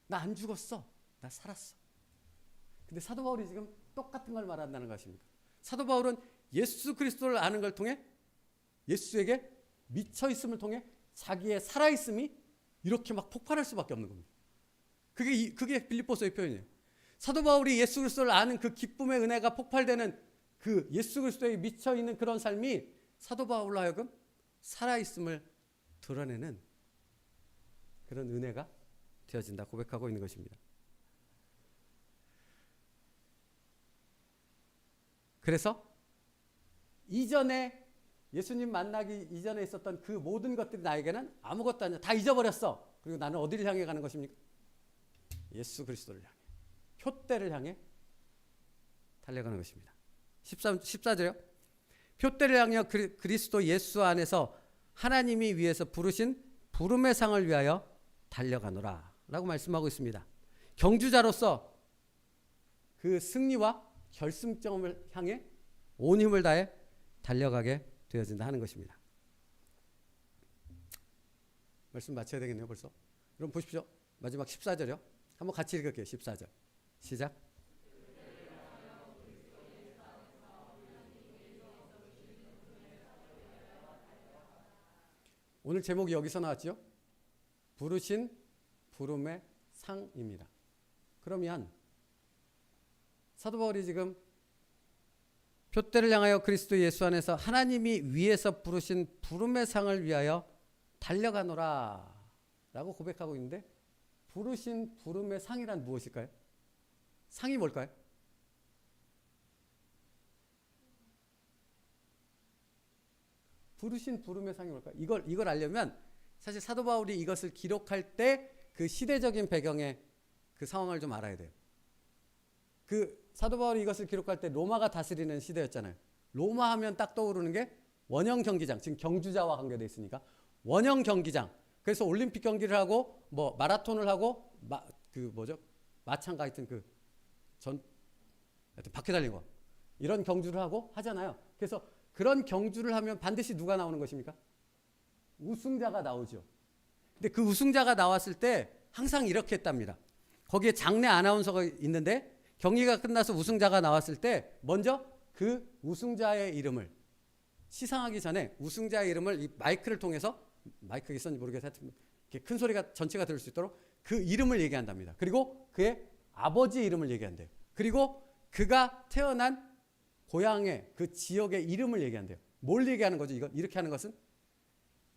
나 안 죽었어. 나 살았어. 근데 사도 바울이 지금 똑같은 걸 말한다는 것입니다. 사도 바울은 예수 그리스도를 아는 걸 통해 예수에게 미쳐있음을 통해 자기의 살아있음이 이렇게 막 폭발할 수밖에 없는 겁니다. 그게 빌립보서의 표현이에요. 사도 바울이 예수 그리스도를 아는 그 기쁨의 은혜가 폭발되는 그 예수 그리스도에 미쳐있는 그런 삶이 사도 바울로 하여금 살아있음을 드러내는 그런 은혜가 되어진다 고백하고 있는 것입니다. 그래서 이전에 예수님 만나기 이전에 있었던 그 모든 것들이 나에게는 아무것도 아니야. 다 잊어버렸어. 그리고 나는 어디를 향해 가는 것입니까? 예수 그리스도를 향해. 표대를 향해 달려가는 것입니다. 14절이요. 표대를 향해 그리스도 예수 안에서 하나님이 위에서 부르신 부름의 상을 위하여 달려가노라 라고 말씀하고 있습니다. 경주자로서 그 승리와 결승점을 향해 온 힘을 다해 달려가게 되어진다 하는 것입니다. 말씀 마쳐야 되겠네요 벌써. 그럼 보십시오. 마지막 14절이요. 한번 같이 읽을게요. 14절 시작. 오늘 제목이 여기서 나왔죠. 부르신 부름의 상입니다. 그러면 사도 바울이 지금 표대를 향하여 그리스도 예수 안에서 하나님이 위에서 부르신 부름의 상을 위하여 달려가노라 라고 고백하고 있는데 부르신 부름의 상이란 무엇일까요? 상이 뭘까요? 부르신 부름의 상이 뭘까요? 이걸 알려면 사실 사도 바울이 이것을 기록할 때 그 시대적인 배경의 그 상황을 좀 알아야 돼요. 그 사도 바울이 이것을 기록할 때 로마가 다스리는 시대였잖아요. 로마 하면 딱 떠오르는 게 원형 경기장, 지금 경주자와 관계되어 있으니까 원형 경기장. 그래서 올림픽 경기를 하고 뭐 마라톤을 하고 마창가 하여튼 하여튼 바퀴 달린 거 이런 경주를 하고 하잖아요. 그래서 그런 경주를 하면 반드시 누가 나오는 것입니까? 우승자가 나오죠. 근데 그 우승자가 나왔을 때 항상 이렇게 했답니다. 거기에 장내 아나운서가 있는데 경기가 끝나서 우승자가 나왔을 때 먼저 그 우승자의 이름을 시상하기 전에 우승자의 이름을 이 마이크를 통해서 마이크가 있었는지 모르겠어요. 이렇게 큰 소리가 전체가 들을 수 있도록 그 이름을 얘기한답니다. 그리고 그의 아버지 이름을 얘기한대요. 그리고 그가 태어난 고향의 그 지역의 이름을 얘기한대요. 뭘 얘기하는 거죠? 이렇게 하는 것은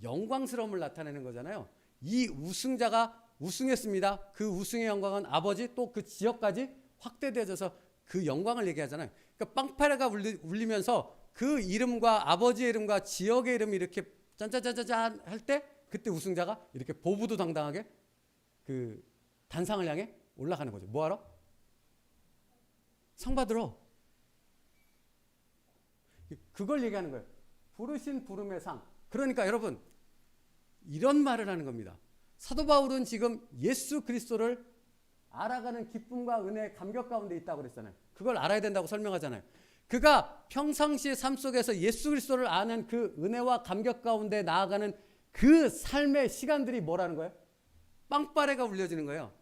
영광스러움을 나타내는 거잖아요. 이 우승자가 우승했습니다. 그 우승의 영광은 아버지 또 그 지역까지 확대되어져서 그 영광을 얘기하잖아요. 그러니까 빵파레가 울리면서 그 이름과 아버지의 이름과 지역의 이름이 이렇게 짠짜짜짜짠 할 때 그때 우승자가 이렇게 보부도당당하게 그 단상을 향해 올라가는 거죠. 뭐하러? 상 받으러. 그걸 얘기하는 거예요. 부르신 부름의 상. 그러니까 여러분 이런 말을 하는 겁니다. 사도 바울은 지금 예수 그리스도를 알아가는 기쁨과 은혜의 감격 가운데 있다고 그랬잖아요. 그걸 알아야 된다고 설명하잖아요. 그가 평상시의 삶 속에서 예수 그리스도를 아는 그 은혜와 감격 가운데 나아가는 그 삶의 시간들이 뭐라는 거예요? 빵빠레가 울려지는 거예요.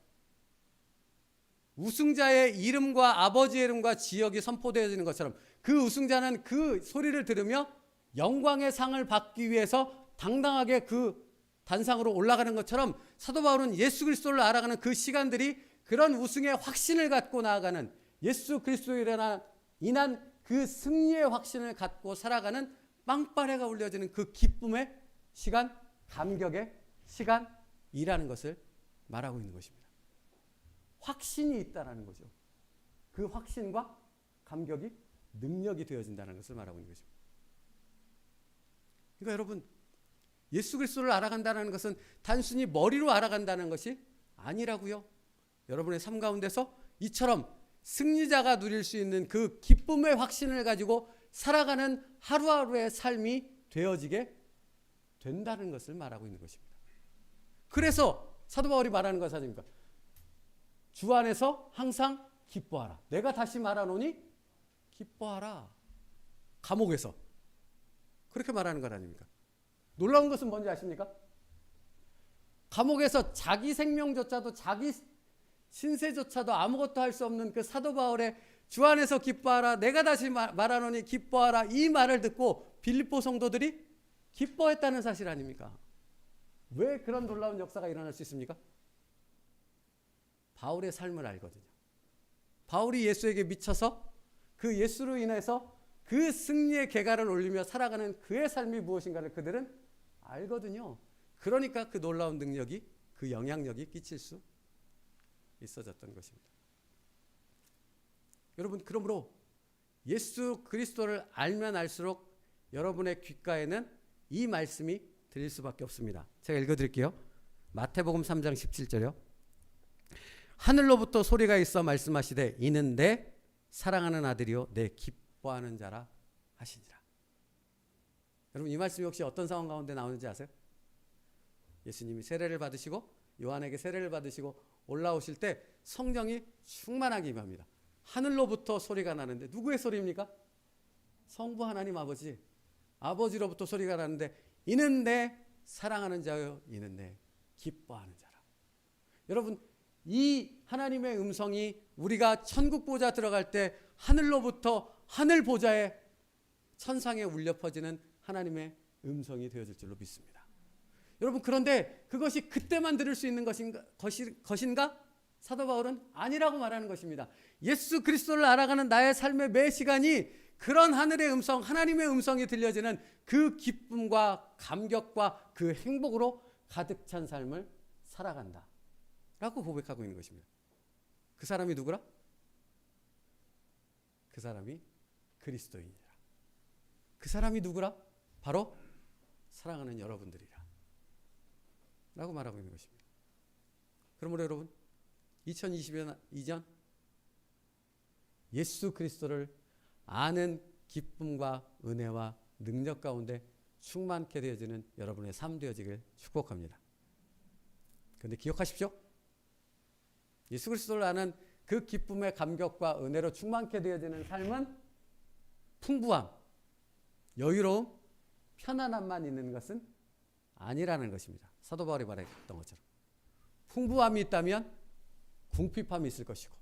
우승자의 이름과 아버지의 이름과 지역이 선포되어지는 것처럼 그 우승자는 그 소리를 들으며 영광의 상을 받기 위해서 당당하게 그 단상으로 올라가는 것처럼 사도 바울은 예수 그리스도를 알아가는 그 시간들이 그런 우승의 확신을 갖고 나아가는 예수 그리스도로 인한 그 승리의 확신을 갖고 살아가는 빵빠레가 울려지는 그 기쁨의 시간, 감격의 시간이라는 것을 말하고 있는 것입니다. 확신이 있다라는 거죠. 그 확신과 감격이 능력이 되어진다는 것을 말하고 있는 것입니다. 그러니까 여러분 예수 그리스도를 알아간다는 것은 단순히 머리로 알아간다는 것이 아니라고요. 여러분의 삶 가운데서 이처럼 승리자가 누릴 수 있는 그 기쁨의 확신을 가지고 살아가는 하루하루의 삶이 되어지게 된다는 것을 말하고 있는 것입니다. 그래서 사도 바울이 말하는 것은 아닙니까? 주 안에서 항상 기뻐하라. 내가 다시 말하노니 기뻐하라. 감옥에서 그렇게 말하는 것 아닙니까? 놀라운 것은 뭔지 아십니까? 감옥에서 자기 생명조차도 자기 신세조차도 아무것도 할 수 없는 그 사도 바울의 주 안에서 기뻐하라, 내가 다시 말하노니 기뻐하라, 이 말을 듣고 빌립보 성도들이 기뻐했다는 사실 아닙니까? 왜 그런 놀라운 역사가 일어날 수 있습니까? 바울의 삶을 알거든요. 바울이 예수에게 미쳐서 그 예수로 인해서 그 승리의 계가를 올리며 살아가는 그의 삶이 무엇인가를 그들은 알거든요. 그러니까 그 놀라운 능력이, 그 영향력이 끼칠 수 있어졌던 것입니다. 여러분, 그러므로 예수 그리스도를 알면 알수록 여러분의 귓가에는 이 말씀이 들릴 수밖에 없습니다. 제가 읽어드릴게요. 마태복음 3장 17절이요. 하늘로부터 소리가 있어 말씀하시되 이는 내 사랑하는 아들이요 내 기뻐하는 자라 하시니라. 여러분, 이 말씀이 혹시 어떤 상황 가운데 나오는지 아세요? 예수님이 세례를 받으시고 요한에게 세례를 받으시고 올라오실 때 성령이 충만하게 임합니다. 하늘로부터 소리가 나는데 누구의 소리입니까? 성부 하나님 아버지로부터 소리가 나는데 이는 내 사랑하는 자요 이는 내 기뻐하는 자라. 여러분, 이 하나님의 음성이 우리가 천국 보좌 들어갈 때 하늘로부터 하늘 보좌에 천상에 울려 퍼지는 하나님의 음성이 되어질 줄로 믿습니다. 여러분, 그런데 그것이 그때만 들을 수 있는 것인가? 사도 바울은 아니라고 말하는 것입니다. 예수 그리스도를 알아가는 나의 삶의 매 시간이 그런 하늘의 음성, 하나님의 음성이 들려지는 그 기쁨과 감격과 그 행복으로 가득 찬 삶을 살아간다 라고 고백하고 있는 것입니다. 그 사람이 누구라? 그 사람이 그리스도인이라. 그 사람이 누구라? 바로 사랑하는 여러분들이라 라고 말하고 있는 것입니다. 그러므로 여러분, 2020년 이전 예수 그리스도를 아는 기쁨과 은혜와 능력 가운데 충만케 되어지는 여러분의 삶 되어지길 축복합니다. 그런데 기억하십시오. 예수 그리스도를 아는 그 기쁨의 감격과 은혜로 충만케 되어지는 삶은 풍부함, 여유로움, 편안함만 있는 것은 아니라는 것입니다. 사도 바울이 말했던 것처럼 풍부함이 있다면 궁핍함이 있을 것이고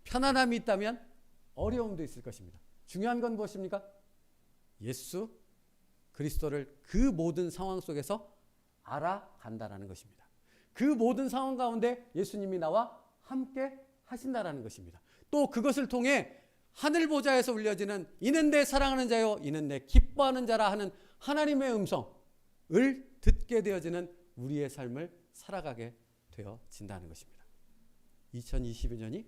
편안함이 있다면 어려움도 있을 것입니다. 중요한 건 무엇입니까? 예수 그리스도를 그 모든 상황 속에서 알아간다라는 것입니다. 그 모든 상황 가운데 예수님이 나와 함께 하신다라는 것입니다. 또 그것을 통해 하늘 보좌에서 울려지는 이는 내 사랑하는 자요 이는 내 기뻐하는 자라 하는 하나님의 음성을 듣게 되어지는 우리의 삶을 살아가게 되어진다는 것입니다. 2022년이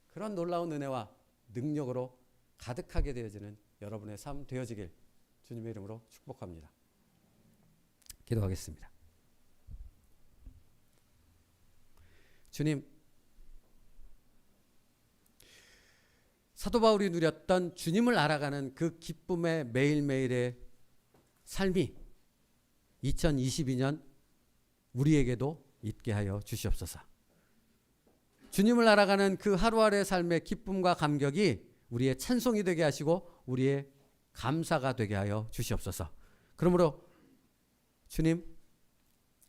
그런 놀라운 은혜와 능력으로 가득하게 되어지는 여러분의 삶 되어지길 주님의 이름으로 축복합니다. 기도하겠습니다. 주님, 사도 바울이 누렸던 주님을 알아가는 그 기쁨의 매일매일의 삶이 2022년 우리에게도 있게 하여 주시옵소서. 주님을 알아가는 그 하루하루의 삶의 기쁨과 감격이 우리의 찬송이 되게 하시고 우리의 감사가 되게 하여 주시옵소서. 그러므로 주님,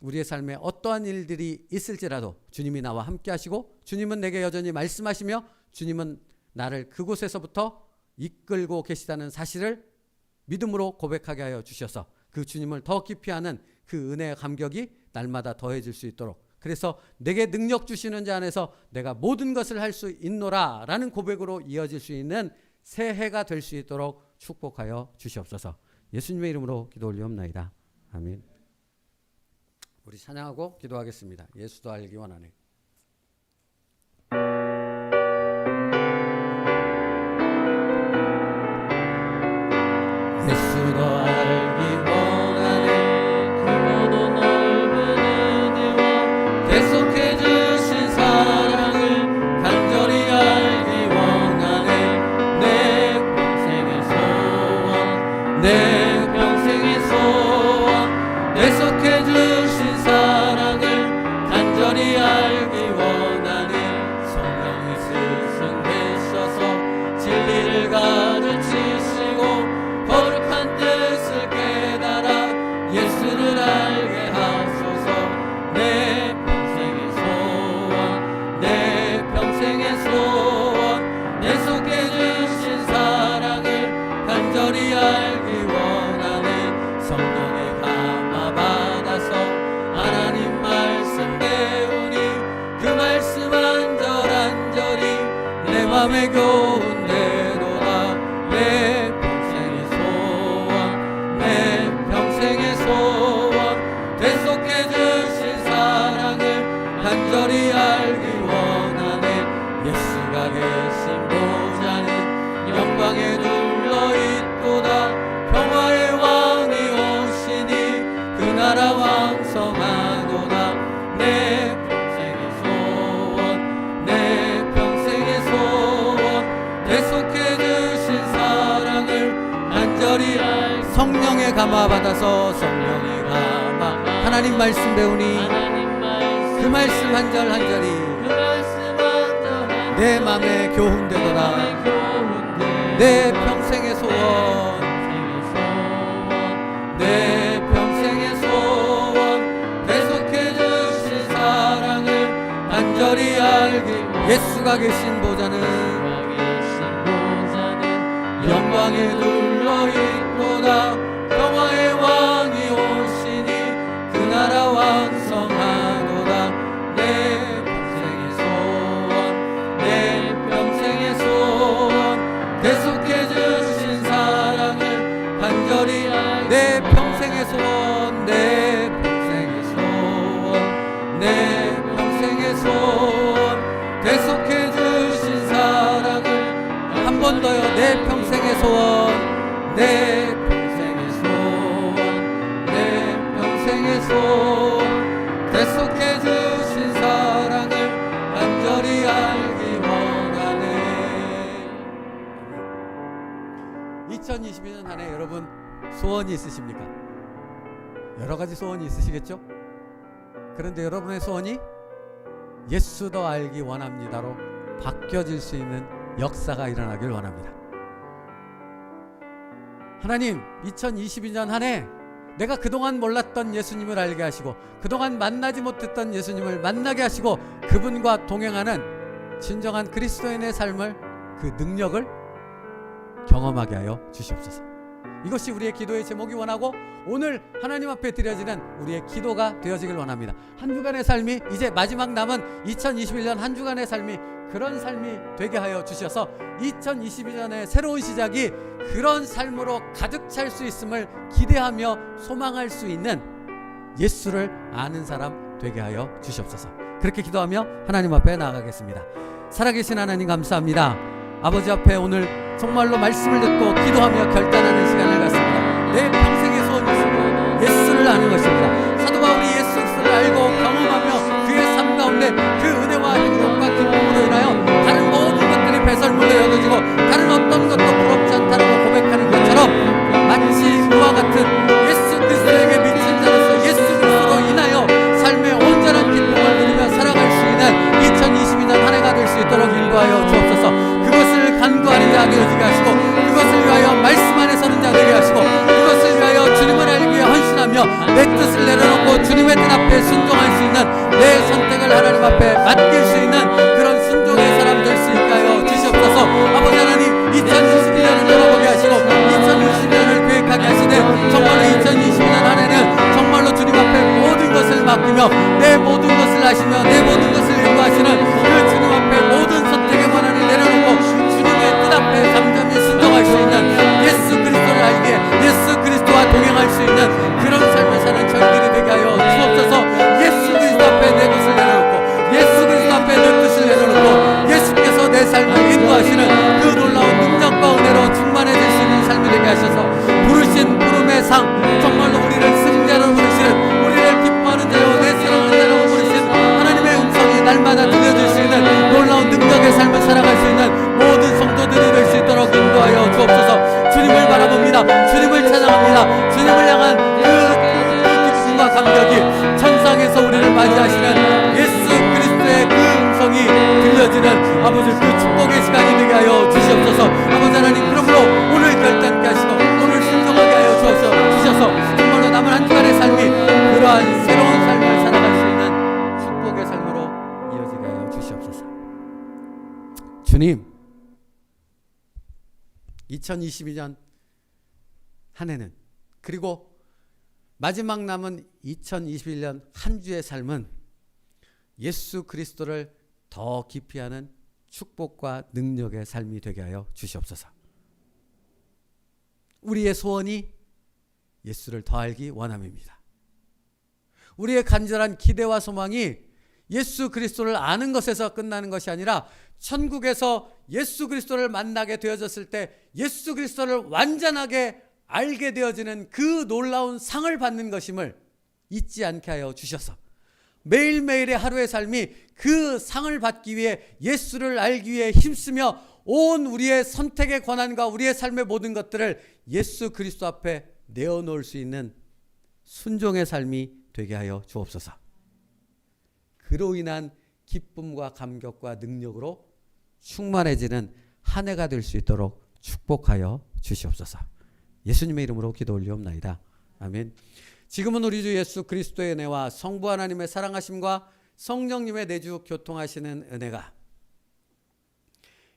우리의 삶에 어떠한 일들이 있을지라도 주님이 나와 함께 하시고 주님은 내게 여전히 말씀하시며 주님은 나를 그곳에서부터 이끌고 계시다는 사실을 믿음으로 고백하게 하여 주셔서 그 주님을 더 깊이 아는 그 은혜의 감격이 날마다 더해질 수 있도록, 그래서 내게 능력 주시는 자 안에서 내가 모든 것을 할 수 있노라 라는 고백으로 이어질 수 있는 새해가 될 수 있도록 축복하여 주시옵소서. 예수님의 이름으로 기도 올리옵나이다. 아멘. 우리 찬양하고 기도하겠습니다. 예수도 알기 원하네. 예수도 알기 원하네. 크고도 넓은 은혜와 계속해 주신 사랑을 간절히 성령의 감화 받아서 성령의 감화 하나님 말씀 배우니 그 말씀 한 절 한 절이 내 맘에 교훈되더라. 내 평생의 소원 내 평생의 소원 계속해 주신 사랑을 간절히 알기 예수가 계신 보좌는 영광에 둘러있도다. 평화의 왕이 오시니 그 나라 완성하도다. 내 평생의 소원 내 평생의 소원 계속해 주신 사랑을 간절히 내 평생의 소원 내 평생의 소원 내 평생의 소원 계속해 주신 사랑을 한 번 더요. 내 평생의 소원 내 평생의 소원 내 평생의 소원 계속해 주신 사랑을 간절히 알기 원하네. 2022년 한 해 여러분 소원이 있으십니까? 여러 가지 소원이 있으시겠죠? 그런데 여러분의 소원이 예수 더 알기 원합니다로 바뀌어질 수 있는 역사가 일어나길 원합니다. 하나님 2022년 한 해 내가 그동안 몰랐던 예수님을 알게 하시고 그동안 만나지 못했던 예수님을 만나게 하시고 그분과 동행하는 진정한 그리스도인의 삶을 그 능력을 경험하게 하여 주시옵소서. 이것이 우리의 기도의 제목이 원하고 오늘 하나님 앞에 드려지는 우리의 기도가 되어지길 원합니다. 한 주간의 삶이 이제 마지막 남은 2021년 한 주간의 삶이 그런 삶이 되게 하여 주셔서 2022년의 새로운 시작이 그런 삶으로 가득 찰 수 있음을 기대하며 소망할 수 있는 예수를 아는 사람 되게 하여 주시옵소서. 그렇게 기도하며 하나님 앞에 나아가겠습니다. 살아계신 하나님 감사합니다. 아버지 앞에 오늘 정말로 말씀을 듣고 기도하며 결단하는 시간을 갖습니다. 내 평생의 소원이 있습니다. 예수를 아는 것입니다. 사도 바울이 예수 그리스도를 알고 경험하며 그의 삶 가운데 그 은혜와 행복과 기쁨으로 인하여 다른 모든 것들이 배설물로 여겨지고 다른 어떤 것도 부럽지 않다라고 고백하는 것처럼 마치 그와 같은 예수 그리스도에게 미친 자로서 예수 그리스도로 인하여 삶의 온전한 기쁨을 누리며 살아갈 수 있는 2022년 한 해가 될 수 있도록 인도하여 주옵소서. 그것을 간구하는 자 되어지게 하시고 그것을 위하여 말씀 안에 서는 자 되게 하시고 그것을 위하여 주님을 알기 위해 헌신하며 내 뜻을 내려놓고 주님의 뜻 앞에 순종할 수 있는 내 선택을 하나님 앞에 맡길 수 있는 그런 순종의 사람 될 수 있게 하여 주시옵소서. 아버지 하나님 2022년을 돌아보게 하시고 2020년을 계획하게 하시되 정말로 2022년 한 해는 정말로 주님 앞에 모든 것을 맡기며 내 모든 것을 하시며 내 모든 것을 인도하시는 그 주님 앞에 모든 선택의 권한을 내려놓고 주님의 뜻 앞에 잠잠히 순종할 수 있는 예수 그리스도를 알기에 예수 그리스도와 동행할 수 있는 그런 삶을 사는 저희들이 되게 하여 주옵소서. 예수 그리스도 앞에 내 것을 내려놓고 예수 그리스도 앞에 내 뜻을 내려놓고 예수께서 내 삶을 인도하시는 그 놀라운 능력과 은혜로 충만해질 수 있는 삶이 되게 하셔서 부르신 부름의 상 정말로 우리를 승자로 부르시는 우리를 기뻐하는 자요 내 사랑하는 자라고 부르신 하나님의 음성이 날마다 들려질 수 있는 놀라운 능력의 삶을 살아갈 수 있는 모든 성도들이 될 수 있도록 인도하여 주옵소서. 주님을 바라봅니다. 주님을 찬양합니다. 주님을 향한 그 기쁨과 감격이 천상에서 우리를 맞이하시는 예수 그리스도의 그 음성이 들려지는 아버지 그 축복의 시간이 되게 하여 주시옵소서. 아버지 하나님 그러므로 오늘 결단케 하시고 오늘 순종하게 하여 주셔서 정말로 남은 한 주간의 삶이 그러한 새로운 삶을 살아갈 수 있는 축복의 삶으로 이어지게 하여 주시옵소서. 주님 2022년 한 해는 그리고 마지막 남은 2021년 한 주의 삶은 예수 그리스도를 더 깊이 아는 축복과 능력의 삶이 되게 하여 주시옵소서. 우리의 소원이 예수를 더 알기 원함입니다. 우리의 간절한 기대와 소망이 예수 그리스도를 아는 것에서 끝나는 것이 아니라 천국에서 예수 그리스도를 만나게 되어졌을 때 예수 그리스도를 완전하게 알게 되어지는 그 놀라운 상을 받는 것임을 잊지 않게 하여 주셔서 매일매일의 하루의 삶이 그 상을 받기 위해 예수를 알기 위해 힘쓰며 온 우리의 선택의 권한과 우리의 삶의 모든 것들을 예수 그리스도 앞에 내어놓을 수 있는 순종의 삶이 되게 하여 주옵소서. 그로 인한 기쁨과 감격과 능력으로 충만해지는 한 해가 될 수 있도록 축복하여 주시옵소서. 예수님의 이름으로 기도 올리옵나이다. 아멘. 지금은 우리 주 예수 그리스도의 은혜와 성부 하나님의 사랑하심과 성령님의 내주 교통하시는 은혜가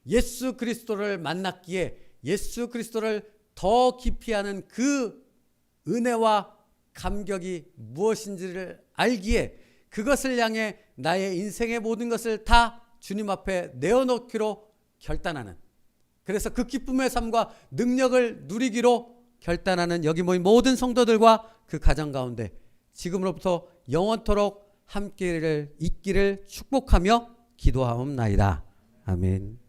예수 그리스도를 만났기에 예수 그리스도를 더 깊이 아는 그 은혜와 감격이 무엇인지를 알기에 그것을 향해 나의 인생의 모든 것을 다 주님 앞에 내어놓기로 결단하는, 그래서 그 기쁨의 삶과 능력을 누리기로 결단하는 여기 모인 모든 성도들과 그 가정 가운데 지금으로부터 영원토록 함께 있기를 축복하며 기도하옵나이다. 아멘.